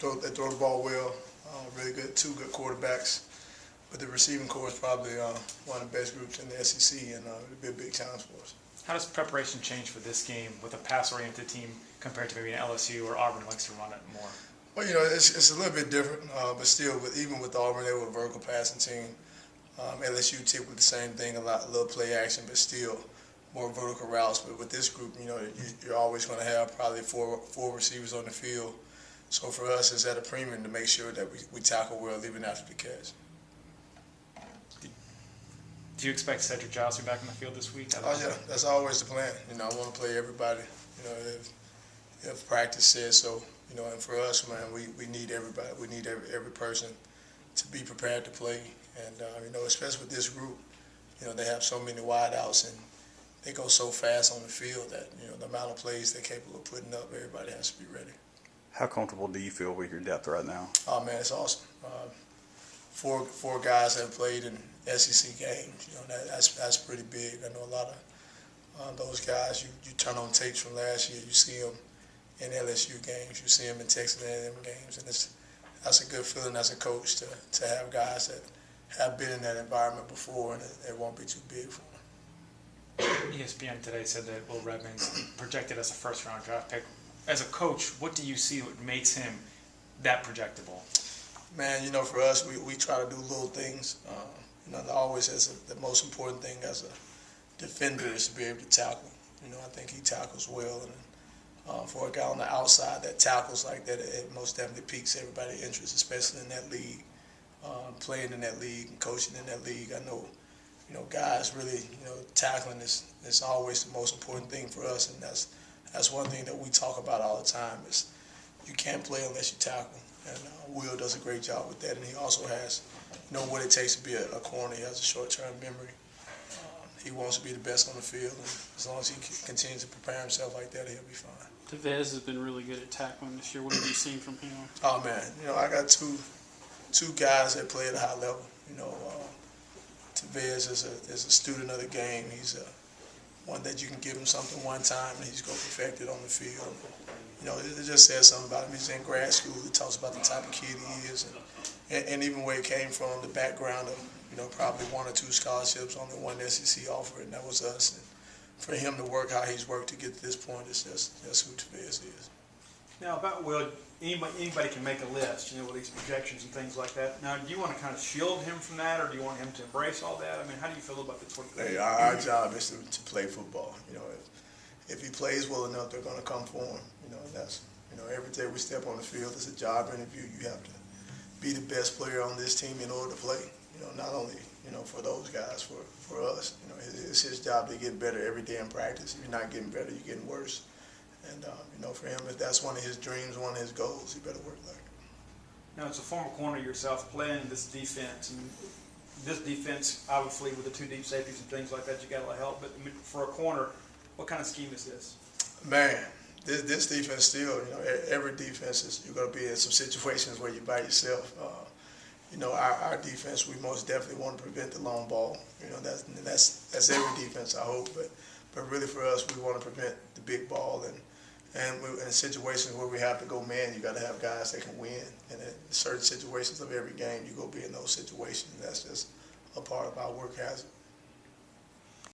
They throw the ball well. Really good, two good quarterbacks. But the receiving corps is probably one of the best groups in the SEC, and it'll be a big challenge for us. How does preparation change for this game with a pass-oriented team compared to maybe an LSU or Auburn likes to run it more? Well, it's a little bit different, but still, even with Auburn, they were a vertical passing team. LSU typically the same thing, a little play action, but still more vertical routes. But with this group, you're always going to have probably four receivers on the field. So for us, it's at a premium to make sure that we tackle well even after the catch. Do you expect Cedric Giles to be back in the field this week? Oh yeah, that's always the plan. I want to play everybody. If practice says so. And for us, man, we need everybody. We need every person to be prepared to play. And especially with this group, they have so many wideouts and they go so fast on the field that the amount of plays they're capable of putting up, everybody has to be ready. How comfortable do you feel with your depth right now? Oh man, it's awesome. Four guys have played in SEC games. That's pretty big. I know a lot of those guys. You turn on tapes from last year, you see them in LSU games, you see them in Texas A&M games, and that's a good feeling as a coach to have guys that have been in that environment before, and it won't be too big for them. ESPN today said that Will Redmond's projected as a first-round draft pick. As a coach, what do you see what makes him that projectable? Man, for us, we try to do little things. Always the most important thing as a defender is to be able to tackle. I think he tackles well, and for a guy on the outside that tackles like that, it most definitely piques everybody's interest, especially in that league, playing in that league and coaching in that league. I know, guys really, tackling is always the most important thing for us, and that's one thing that we talk about all the time is you can't play unless you tackle. And Will does a great job with that, and he also has what it takes to be a corner. He has a short-term memory. He wants to be the best on the field, and as long as he continues to prepare himself like that, he'll be fine. Tevez has been really good at tackling this year. What have you seen from him? Oh man, I got two guys that play at a high level. Tevez is a student of the game. He's one that you can give him something one time and he's going to perfect it on the field. It just says something about him. He's in grad school. It talks about the type of kid he is, and even where he came from, the background of probably one or two scholarships, only one SEC offer, and that was us. And for him to work how he's worked to get to this point is just who Tevez is. Now about Will, anybody can make a list, with these projections and things like that. Now, do you want to kind of shield him from that, or do you want him to embrace all that? I mean, how do you feel about the 20? Hey, our job is to play football. If he plays well enough, they're going to come for him. That's every day we step on the field, it's a job interview. You have to be the best player on this team in order to play. Not only for those guys, for us. It's his job to get better every day in practice. If you're not getting better, you're getting worse. And for him, if that's one of his dreams, one of his goals, he better work like it. Now, as a former corner yourself, playing this defense, and this defense, obviously, with the two deep safeties and things like that, you got a lot of help. But for a corner, what kind of scheme is this? Man, this defense still, every defense is you're going to be in some situations where you're by yourself. Our defense, we most definitely want to prevent the long ball. That's every defense, I hope. But really for us, we want to prevent the big ball. And in situations where we have to go man, you got to have guys that can win. And in certain situations of every game, you go be in those situations. That's just a part of our work hazard.